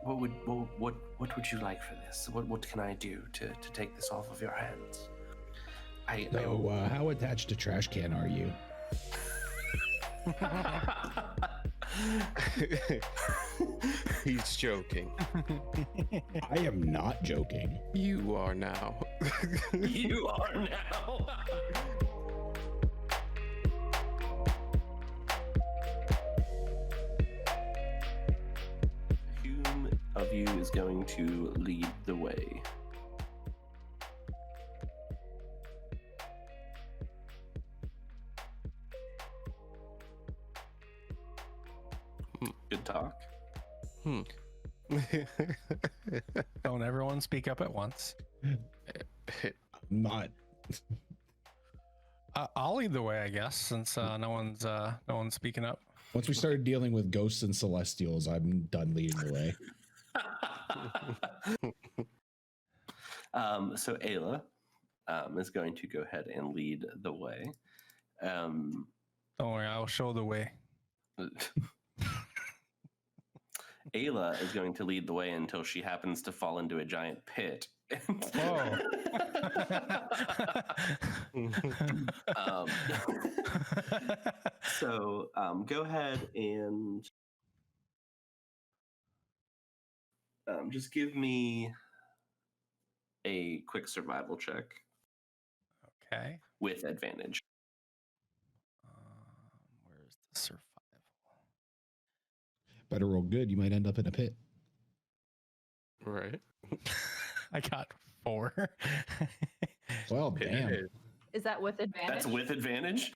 what would you like for this? What can I do to take this off of your hands? How attached to Trashcan are you? He's joking. I am not joking. You are now. You are now. Whom of you is going to lead the way? Good talk. Don't everyone speak up at once. Not. I'll lead the way, I guess, since no one's speaking up. Once we started dealing with ghosts and celestials, I'm done leading the way. So Ayla is going to go ahead and lead the way. Don't worry, I'll show the way. Ayla is going to lead the way until she happens to fall into a giant pit. Oh. So go ahead and just give me a quick survival check. Okay. With advantage. Where's the survival? Better roll good. You might end up in a pit. Right. I got 4. Well, damn. Is that with advantage? That's with advantage?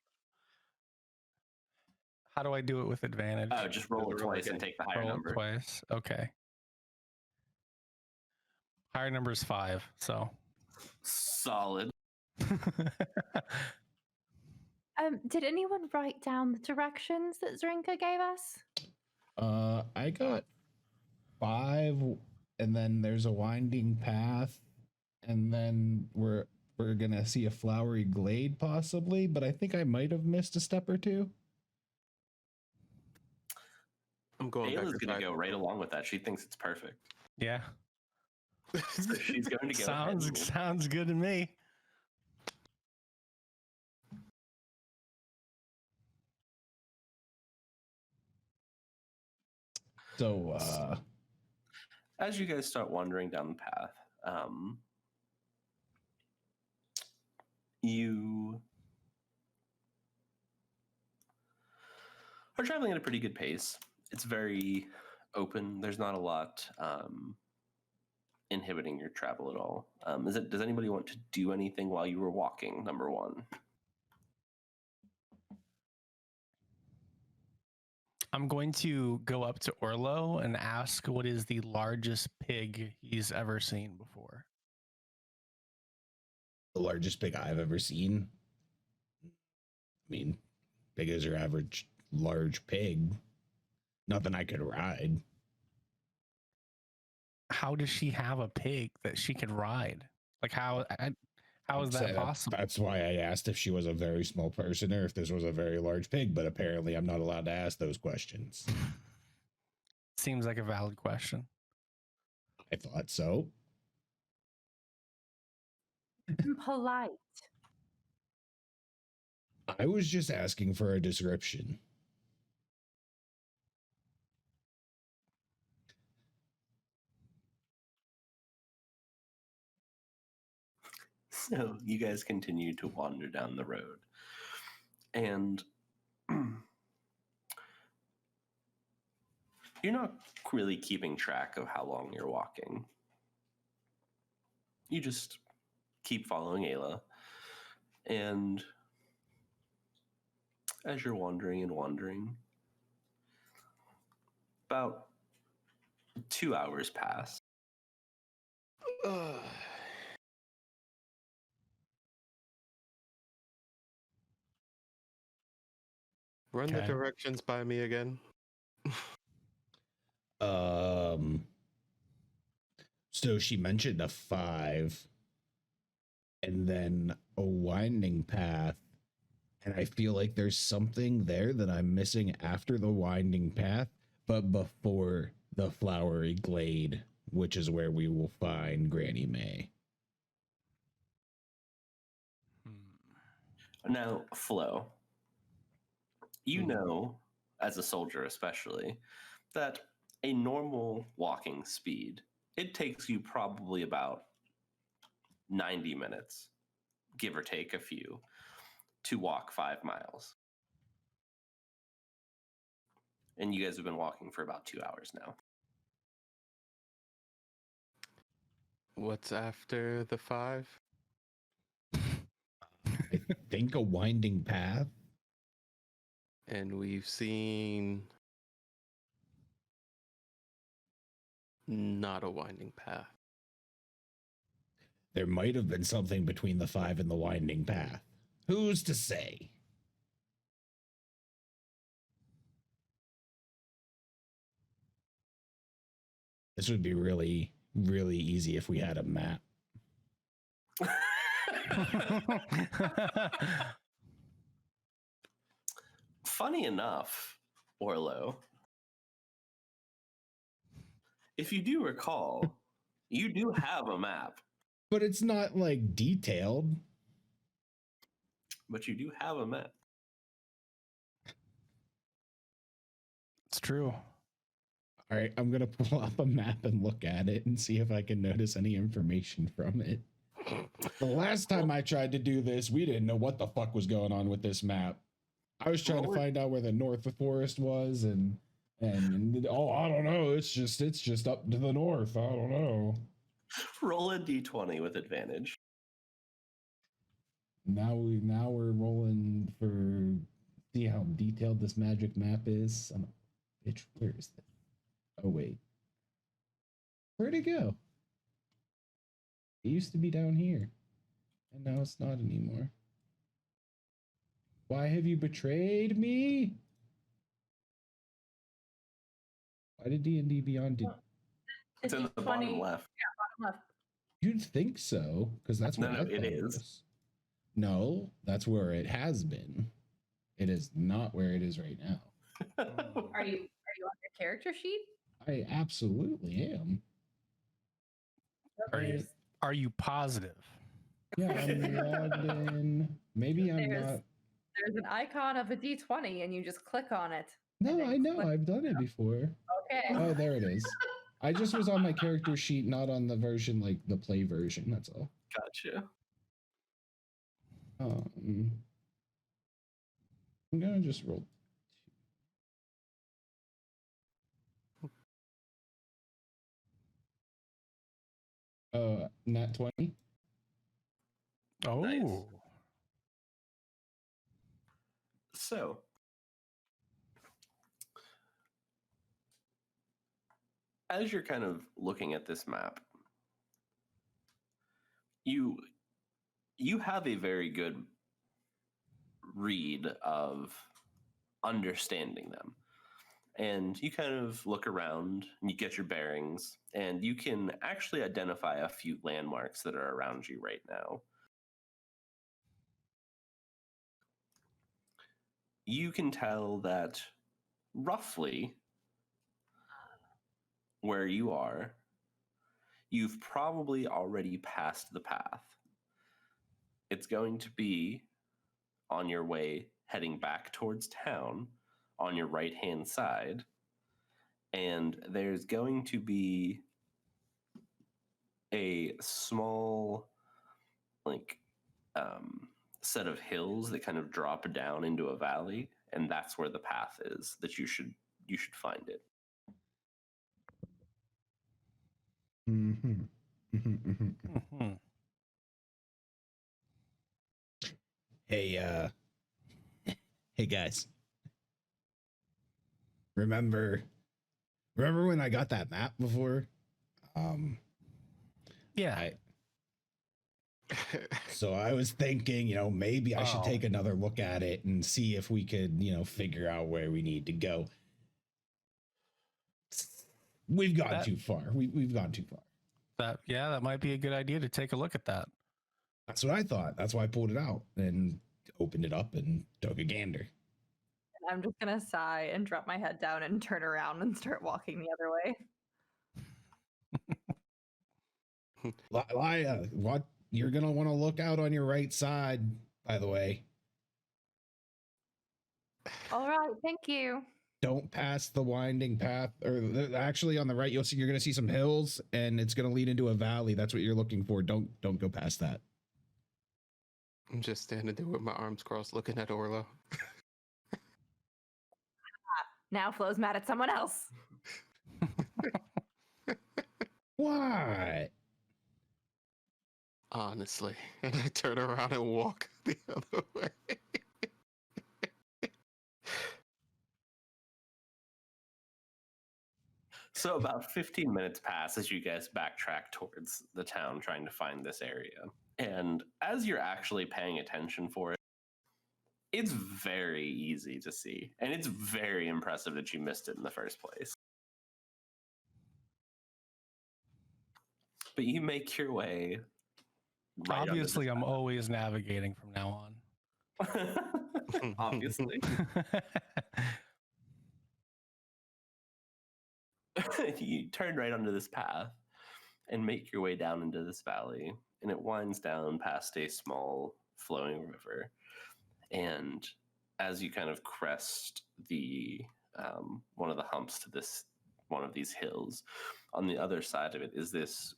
How do I do it with advantage? Oh, just roll it twice and take the higher Roll number. it twice. Okay. Higher number is 5, so. Solid. Did anyone write down the directions that Zrinka gave us? I got 5, and then there's a winding path, and then we're gonna see a flowery glade possibly, but I think I might have missed a step or two. I'm going. Ayla's gonna go right along with that. She thinks it's perfect. Yeah. So she's going to go. Sounds good to me. So as you guys start wandering down the path, you are traveling at a pretty good pace. It's very open. There's not a lot inhibiting your travel at all. Does anybody want to do anything while you were walking? Number one. I'm going to go up to Orlo and ask what is the largest pig he's ever seen before. the largest pig I've ever seen. I mean, big as your average large pig. Nothing I could ride. How does she have a pig that she could ride? Like how is that possible? That's why I asked if she was a very small person or if this was a very large pig, but apparently I'm not allowed to ask those questions. Seems like a valid question. I thought so. Polite. I was just asking for a description. So you guys continue to wander down the road. And you're not really keeping track of how long you're walking. You just keep following Ayla. And as you're wandering and wandering, about 2 hours pass. Run the directions by me again. So she mentioned a 5 and then a winding path. And I feel like there's something there that I'm missing after the winding path, but before the flowery glade, which is where we will find Granny May. Now, Flo, you know, as a soldier especially, that a normal walking speed, it takes you probably about 90 minutes, give or take a few, to walk 5 miles. And you guys have been walking for about 2 hours now. What's after the 5? I think a winding path. And we've seen not a winding path. There might have been something between the 5 and the winding path. Who's to say? This would be really, really easy if we had a map. Funny enough, Orlo, if you do recall, you do have a map. But it's not like detailed. But you do have a map. It's true. All right, I'm going to pull up a map and look at it and see if I can notice any information from it. The last time I tried to do this, we didn't know what the fuck was going on with this map. I was trying to find out where the North Forest was and oh, I don't know. It's just up to the north. I don't know. Roll a d20 with advantage. Now we're rolling for see how detailed this magic map is. Bitch, where is this? Oh wait, where'd it go? It used to be down here, and now it's not anymore. Why have you betrayed me? Why did D&D Beyond? It's in the bottom left. Yeah, bottom left. You'd think so, because that's what No, I thought it it is. was. No, that's where it has been. It is not where it is right now. Are you on your character sheet? I absolutely am. Are you positive? Yeah, I'm logged in. Maybe I'm not. There's an icon of a D20 and you just click on it. No, I know. I've done it before. Okay. Oh, there it is. I just was on my character sheet, not on the version, like the play version. That's all. Gotcha. I'm gonna just roll. Nat 20. Oh. Nice. So, as you're kind of looking at this map, you have a very good read of understanding them. And you kind of look around and you get your bearings, and you can actually identify a few landmarks that are around you right now. You can tell that roughly where you are, you've probably already passed the path. It's going to be on your way heading back towards town on your right-hand side, and there's going to be a small, set of hills that kind of drop down into a valley, and that's where the path is that you should find it. Hey, hey guys. Remember when I got that map before? Yeah. So I was thinking, maybe I should take another look at it and see if we could, figure out where we need to go. We've gone too far. We've gone too far. That might be a good idea to take a look at that. That's what I thought. That's why I pulled it out and opened it up and took a gander. And I'm just gonna sigh and drop my head down and turn around and start walking the other way. Laya, what? You're gonna want to look out on your right side, by the way. All right, thank you. Don't pass the winding path, or actually on the right, you're gonna see some hills, and it's gonna lead into a valley. That's what you're looking for. Don't go past that. I'm just standing there with my arms crossed, looking at Orlo. Now Flo's mad at someone else. What? Honestly, and I turn around and walk the other way. So about 15 minutes pass as you guys backtrack towards the town trying to find this area. And as you're actually paying attention for it, it's very easy to see. And it's very impressive that you missed it in the first place. But you make your way right under Obviously, this I'm path. always navigating from now on. Obviously. You turn right onto this path and make your way down into this valley, and it winds down past a small flowing river. And as you kind of crest the one of the humps to this one of these hills, on the other side of it is this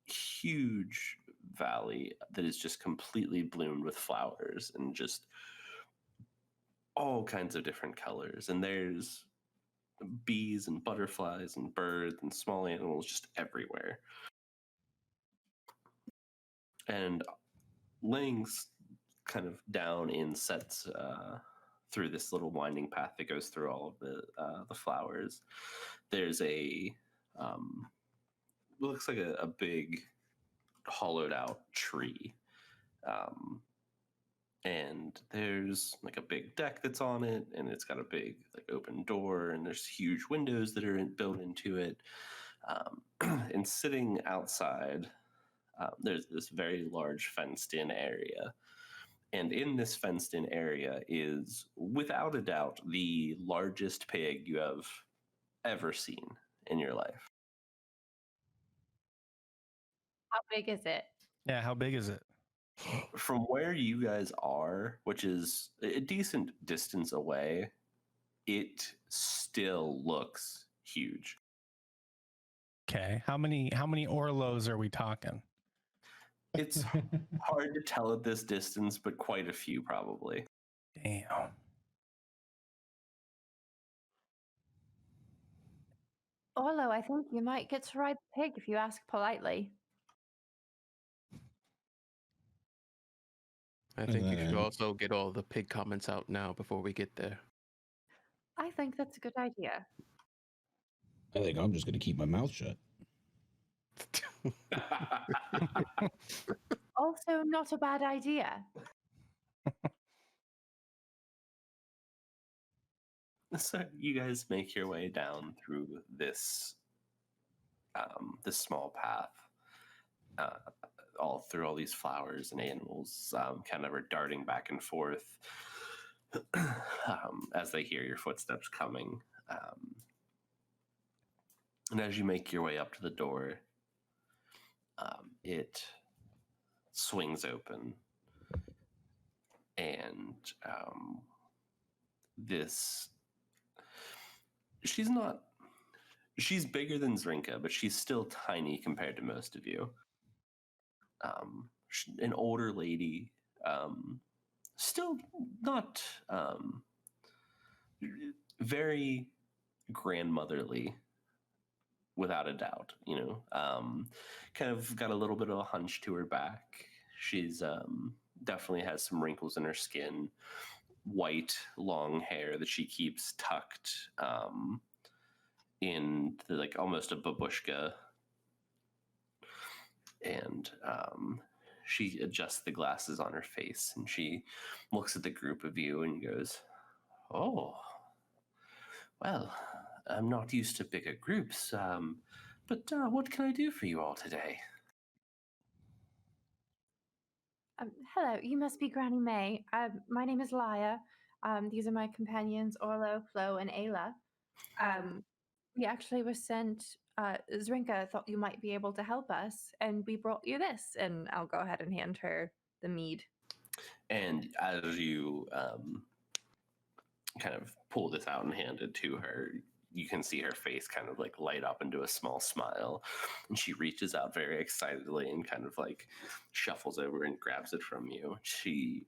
huge valley that is just completely bloomed with flowers and just all kinds of different colors. And there's bees and butterflies and birds and small animals just everywhere. And laying kind of down in sets through this little winding path that goes through all of the flowers, there's a looks like a big hollowed out tree. And there's like a big deck that's on it, and it's got a big like open door, and there's huge windows that are built into it. And sitting outside, there's this very large fenced-in area. And in this fenced-in area is, without a doubt, the largest pig you have ever seen in your life. How big is it? Yeah, how big is it? From where you guys are, which is a decent distance away, it still looks huge. Okay, how many Orlos are we talking? It's hard to tell at this distance, but quite a few probably. Damn. Orlo, I think you might get to ride the pig if you ask politely. I think you should also get all the pig comments out now before we get there. I think that's a good idea. I think I'm just gonna keep my mouth shut. Also, not a bad idea. So you guys make your way down through this this small path, all through all these flowers and animals, kind of are darting back and forth as they hear your footsteps coming. And as you make your way up to the door, it swings open, and she's bigger than Zrinka, but she's still tiny compared to most of you. An older lady, still not very grandmotherly, without a doubt, kind of got a little bit of a hunch to her back. She's definitely has some wrinkles in her skin, white, long hair that she keeps tucked in like almost a babushka. And she adjusts the glasses on her face, and she looks at the group of you and goes, "Oh, well, I'm not used to bigger groups, but what can I do for you all today?" Hello, you must be Granny May. My name is Laya. These are my companions, Orlo, Flo, and Ayla. We actually were sent. Zrinka thought you might be able to help us, and we brought you this. And I'll go ahead and hand her the mead. And as you kind of pull this out and hand it to her, you can see her face kind of like light up into a small smile, and she reaches out very excitedly and kind of like shuffles over and grabs it from you. She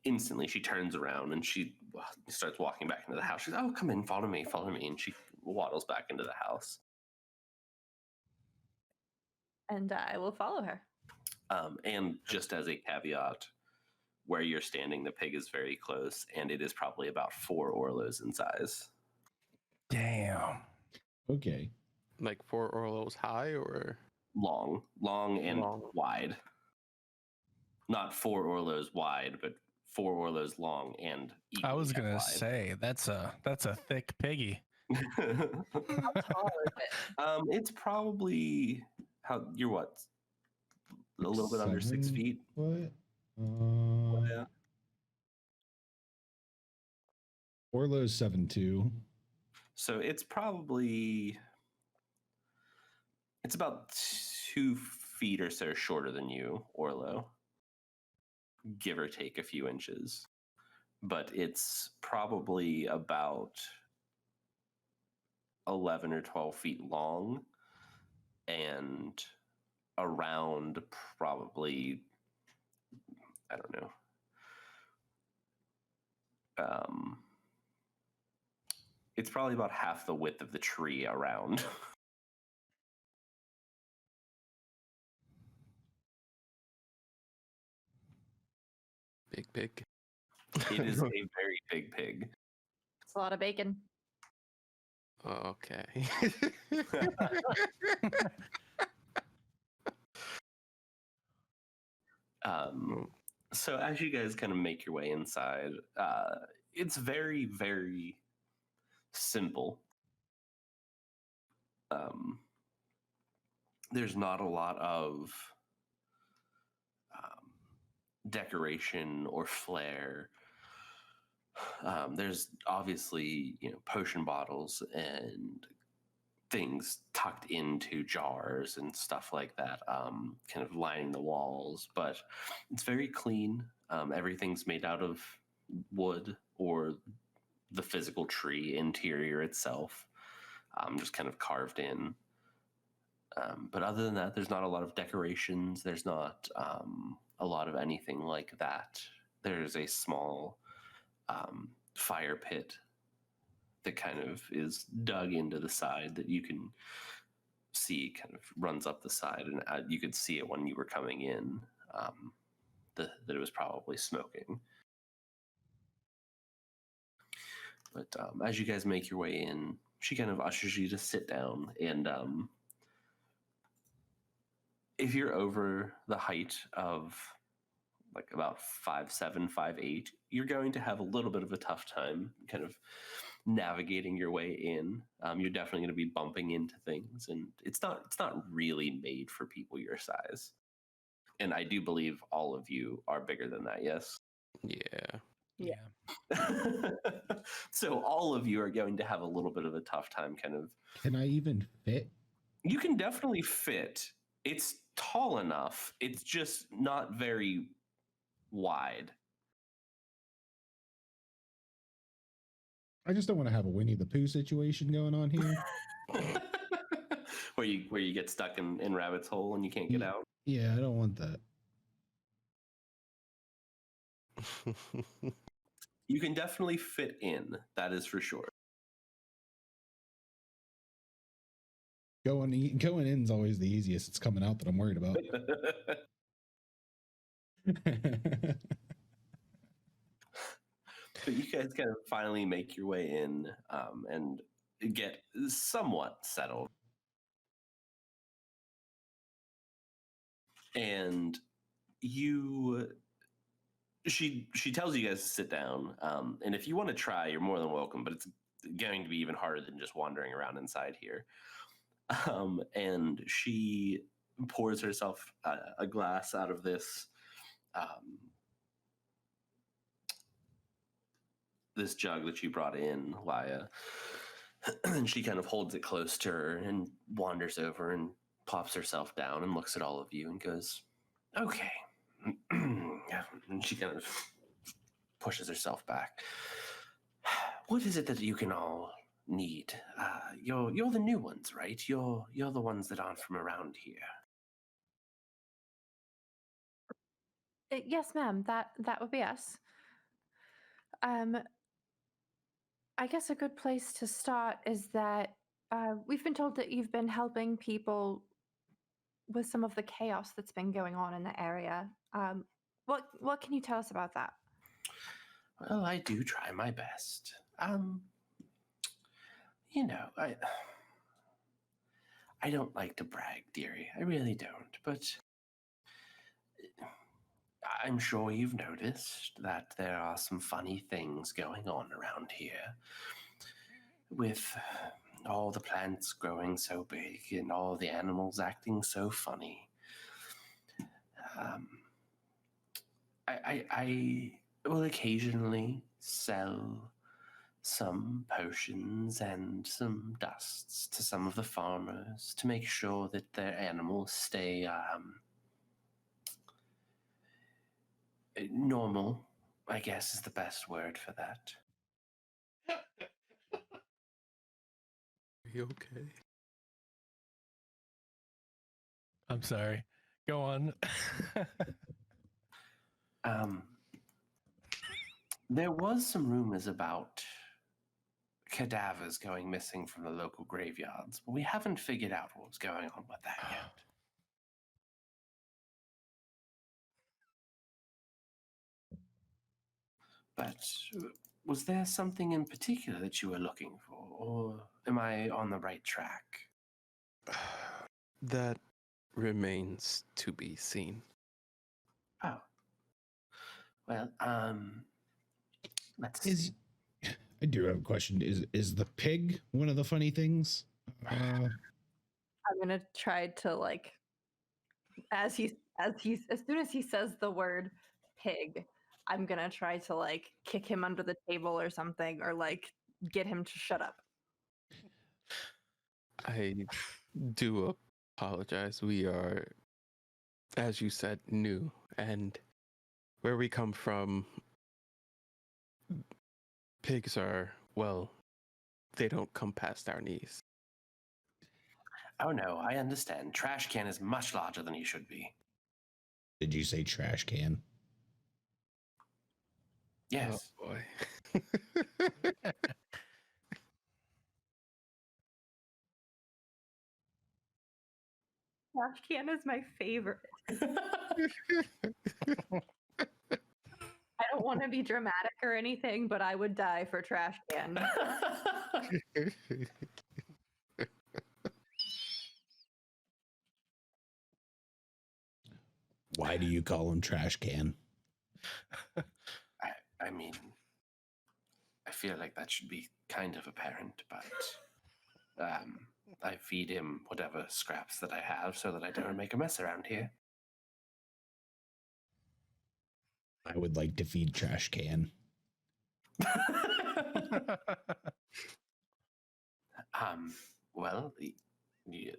instantly she turns around and she starts walking back into the house. She's, oh, come in, follow me, and she waddles back into the house. And I will follow her. And just as a caveat, where you're standing, the pig is very close, and it is probably about 4 Orlos in size. Damn. Okay. Like 4 Orlos high or Long and wide. Not 4 Orlos wide, but 4 Orlos long and I was equally gonna wide. say that's a thick piggy. How tall is it? It's probably you're what? A little bit under 6 feet. What? Yeah. Orlo's 7'2". So it's about 2 feet or so shorter than you, Orlo, give or take a few inches. But it's probably about 11 or 12 feet long and around probably, I don't know, it's probably about half the width of the tree around. big pig? It is a very big pig. It's a lot of bacon. Okay. So as you guys kind of make your way inside, it's very, very simple. There's not a lot of decoration or flair. There's obviously, potion bottles and things tucked into jars and stuff like that, kind of lining the walls, but it's very clean. Everything's made out of wood or the physical tree interior itself, just kind of carved in. But other than that, there's not a lot of decorations. There's not a lot of anything like that. There's a small fire pit that kind of is dug into the side that you can see kind of runs up the side, and you could see it when you were coming in, that it was probably smoking. But as you guys make your way in, she kind of ushers you to sit down, and if you're over the height of like about 5'7", 5'8", you're going to have a little bit of a tough time kind of navigating your way in. You're definitely going to be bumping into things, and it's not really made for people your size. And I do believe all of you are bigger than that, yes? Yeah. So all of you are going to have a little bit of a tough time kind of... Can I even fit? You can definitely fit. It's tall enough. It's just not very wide. I just don't want to have a Winnie the Pooh situation going on here. where you get stuck in rabbit's hole and you can't get out. Yeah, I don't want that. You can definitely fit in. That is for sure. Going in's always the easiest. It's coming out that I'm worried about. But you guys kind of finally make your way in and get somewhat settled. And she tells you guys to sit down. And if you want to try, you're more than welcome, but it's going to be even harder than just wandering around inside here. And she pours herself a glass out of this this jug that you brought in, Laya, and she kind of holds it close to her and wanders over and plops herself down and looks at all of you and goes, "Okay." And she kind of pushes herself back. "What is it that you can all need? You're the new ones, right? You're the ones that aren't from around here." Yes, ma'am. That would be us. I guess a good place to start is that we've been told that you've been helping people with some of the chaos that's been going on in the area. What can you tell us about that? Well, I do try my best. I don't like to brag, dearie. I really don't. But I'm sure you've noticed that there are some funny things going on around here. With all the plants growing so big and all the animals acting so funny. I will occasionally sell some potions and some dusts to some of the farmers to make sure that their animals stay normal, I guess is the best word for that. Are you okay? I'm sorry. Go on. There was some rumors about cadavers going missing from the local graveyards, but we haven't figured out what's going on with that yet. But was there something in particular that you were looking for, or am I on the right track? That remains to be seen. Oh. Well, let's see. I do have a question. Is the pig one of the funny things? I'm gonna try to like, as soon as he says the word pig, I'm gonna try to like kick him under the table or something, or like get him to shut up. I do apologize. We are, as you said, new, and where we come from, pigs are, well, they don't come past our knees. Oh no, I understand. Trashcan is much larger than he should be. Did you say trash can? Yes. Oh boy. Trash can is my favorite. I don't want to be dramatic or anything, but I would die for trash can. Why do you call him trash can? I mean, I feel like that should be kind of apparent, but I feed him whatever scraps that I have so that I don't make a mess around here. I would like to feed trash can. Well,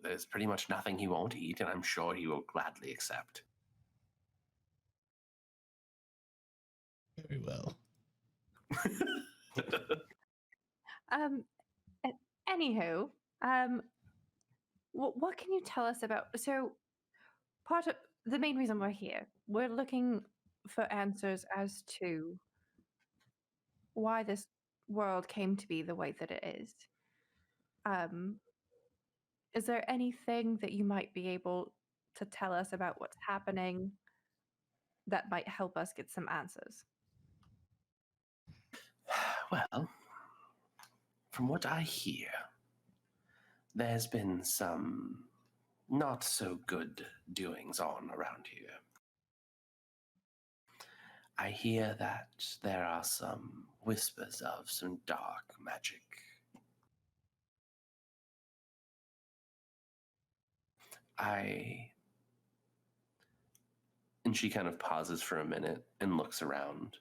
there's pretty much nothing he won't eat, and I'm sure he will gladly accept. Very well. Anywho, what can you tell us about? So, part of the main reason we're here, we're looking for answers as to why this world came to be the way that it is. Is there anything that you might be able to tell us about what's happening that might help us get some answers? Well, from what I hear, there's been some not so good doings on around here. I hear that there are some whispers of some dark magic. And she kind of pauses for a minute and looks around.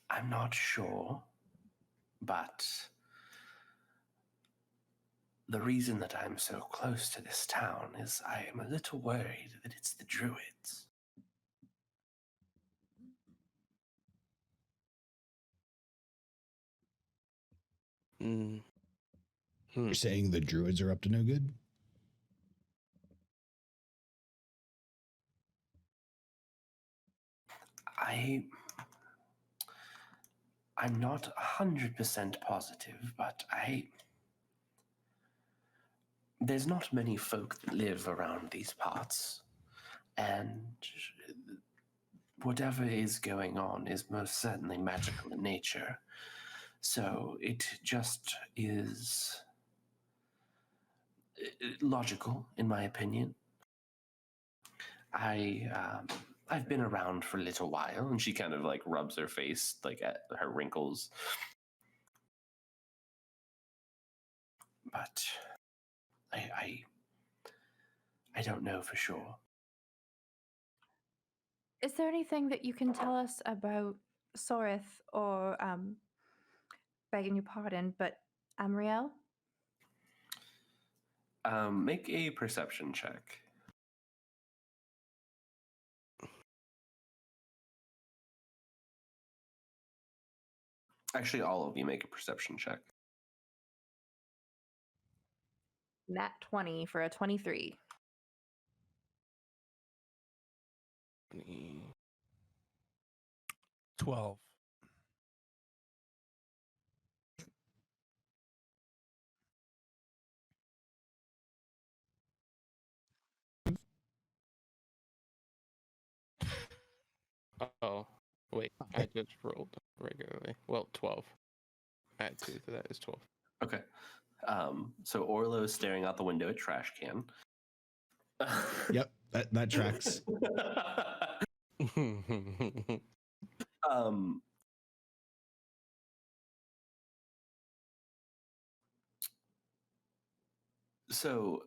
I'm not sure, but the reason that I'm so close to this town is I am a little worried that it's the druids. Mm. You're saying the druids are up to no good? I'm not 100% positive, but there's not many folk that live around these parts, and whatever is going on is most certainly magical in nature. So it just is logical, in my opinion. I've been around for a little while, and she kind of like rubs her face like at her wrinkles. But I don't know for sure. Is there anything that you can tell us about Sorith or, begging your pardon, but Amriel? Make a perception check. Actually, all of you make a perception check. Nat 20 for a 23. 12. Oh, wait. I just rolled regularly. Well, 12. Add 2 to that is 12. Okay. So Orlo is staring out the window at Trashcan. Yep, that tracks. um, so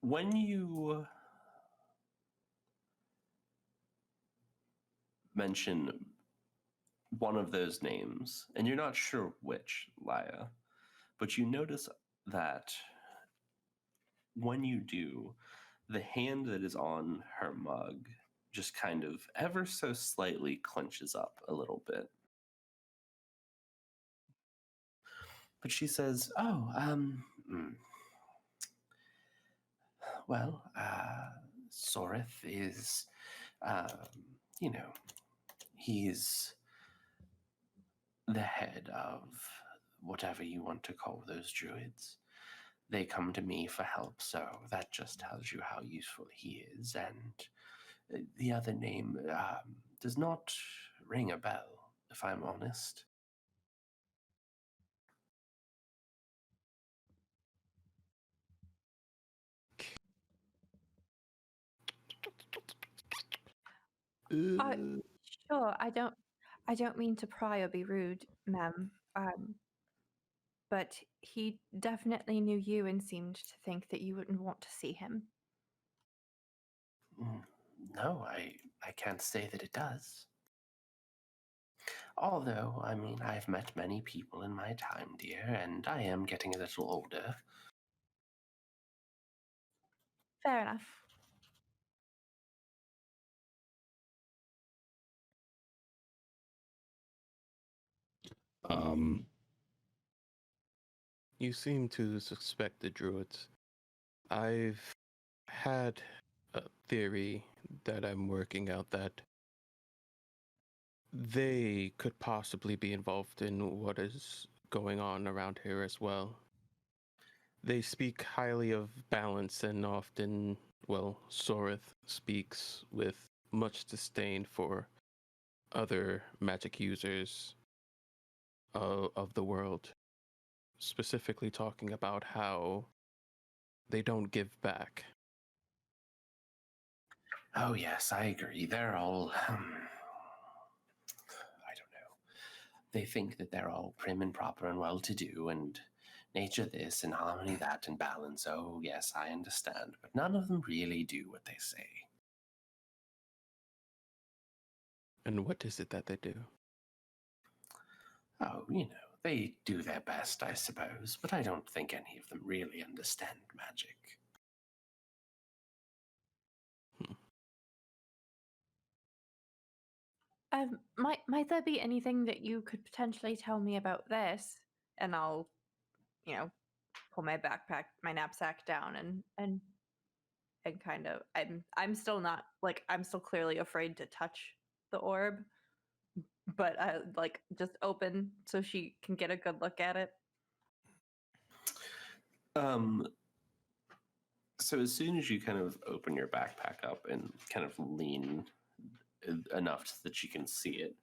when you mention one of those names, and you're not sure which, Laya, but you notice that when you do, the hand that is on her mug just kind of ever so slightly clenches up a little bit. But she says, well, Sorith is, you know, he's the head of whatever you want to call those druids. They come to me for help, so that just tells you how useful he is. And the other name does not ring a bell, if I'm honest. Sure, I don't mean to pry or be rude, ma'am. But he definitely knew you and seemed to think that you wouldn't want to see him. No, I can't say that it does. Although, I mean, I've met many people in my time, dear, and I am getting a little older. Fair enough. You seem to suspect the druids. I've had a theory that I'm working out that they could possibly be involved in what is going on around here as well. They speak highly of balance and often, well, Sorith speaks with much disdain for other magic users of the world, specifically talking about how they don't give back. Oh, yes, I agree. They're all, I don't know. They think that they're all prim and proper and well-to-do, and nature this and harmony that and balance. Oh, yes, I understand. But none of them really do what they say. And what is it that they do? Oh, they do their best, I suppose, but I don't think any of them really understand magic. Might there be anything that you could potentially tell me about this? And I'll, pull my backpack, my knapsack down, and kind of, I'm still not I'm still clearly afraid to touch the orb, but just open so she can get a good look at it. So as soon as you kind of open your backpack up and kind of lean enough that you can see it,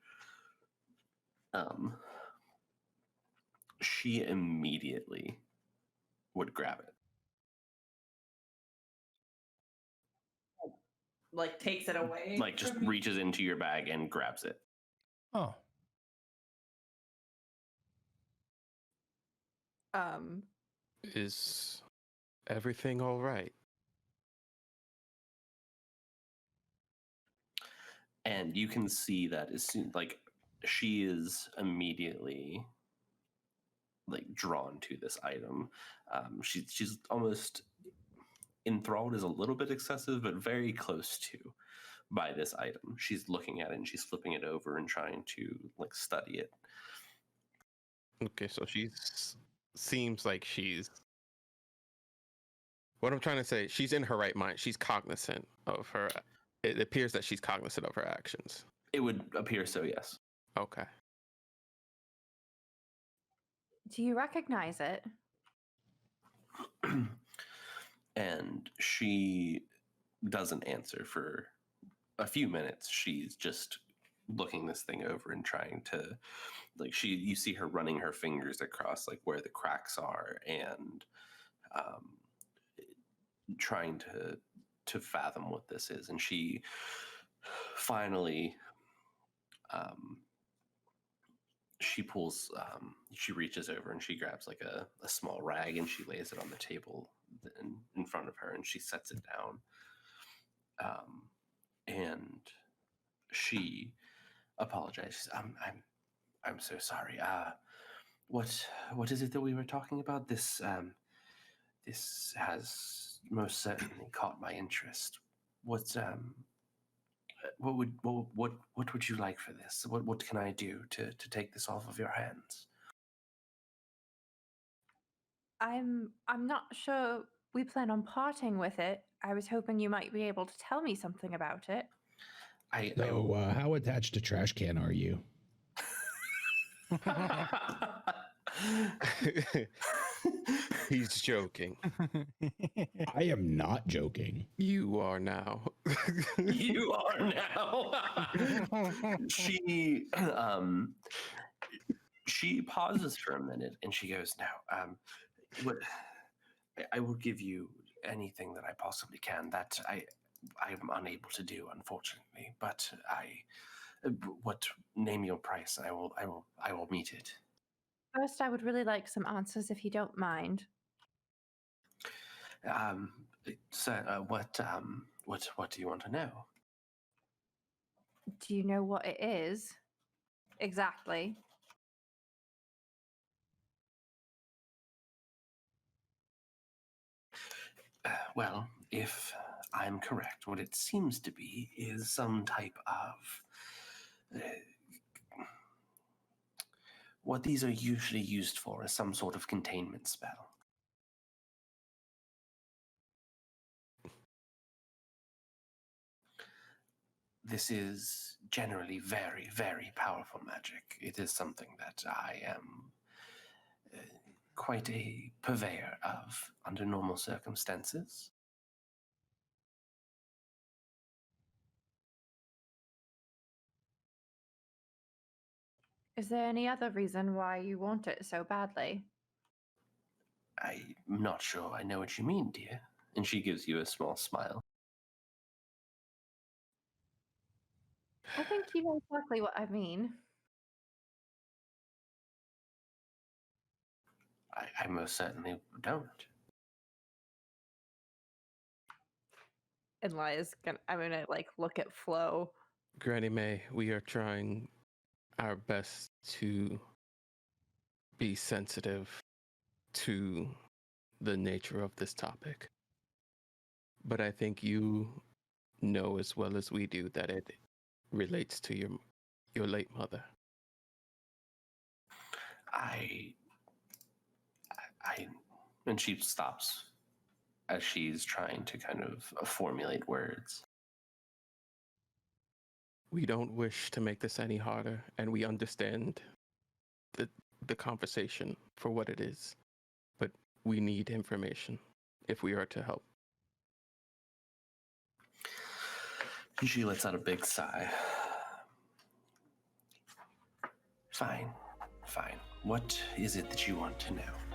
she immediately would grab it. Takes it away. Just reaches into your bag and grabs it. Oh. Is everything all right? And you can see that as soon, she is immediately drawn to this item. She's almost enthralled is a little bit excessive, but very close to by this item. She's looking at it and she's flipping it over and trying to study it. Okay, so seems like she's. What I'm trying to say, she's in her right mind. She's cognizant of her. It appears that she's cognizant of her actions. It would appear so, yes. Okay. Do you recognize it? And she doesn't answer for a few minutes. She's just looking this thing over and trying to, you see her running her fingers across where the cracks are and trying to fathom what this is. And she finally she pulls she reaches over and she grabs a small rag and she lays it on the table in front of her and she sets it down, and she apologizes. I'm so sorry. What is it that we were talking about? This has most certainly caught my interest. What would you like for this? What can I do to take this off of your hands? I'm not sure we plan on parting with it. I was hoping you might be able to tell me something about it. How attached to Trashcan are you? He's joking. I am not joking. You are now. You are now. She pauses for a minute and she goes, "Now, I will give you anything that I possibly can. That I am unable to do, unfortunately. But name your price, and I will meet it." First, I would really like some answers if you don't mind. So, what do you want to know? Do you know what it is? Exactly. Well, if I'm correct, what it seems to be is some type of what these are usually used for is some sort of containment spell. This is generally very, very powerful magic. It is something that I am quite a purveyor of under normal circumstances. Is there any other reason why you want it so badly? I'm not sure I know what you mean, dear. And she gives you a small smile. I think you know exactly what I mean. I most certainly don't. And I'm gonna look at Flo. Granny May, we are trying our best to be sensitive to the nature of this topic. But I think you know as well as we do that it relates to your late mother. I and she stops as she's trying to kind of formulate words. We don't wish to make this any harder, and we understand the conversation for what it is, but we need information if we are to help. She lets out a big sigh. Fine. What is it that you want to know?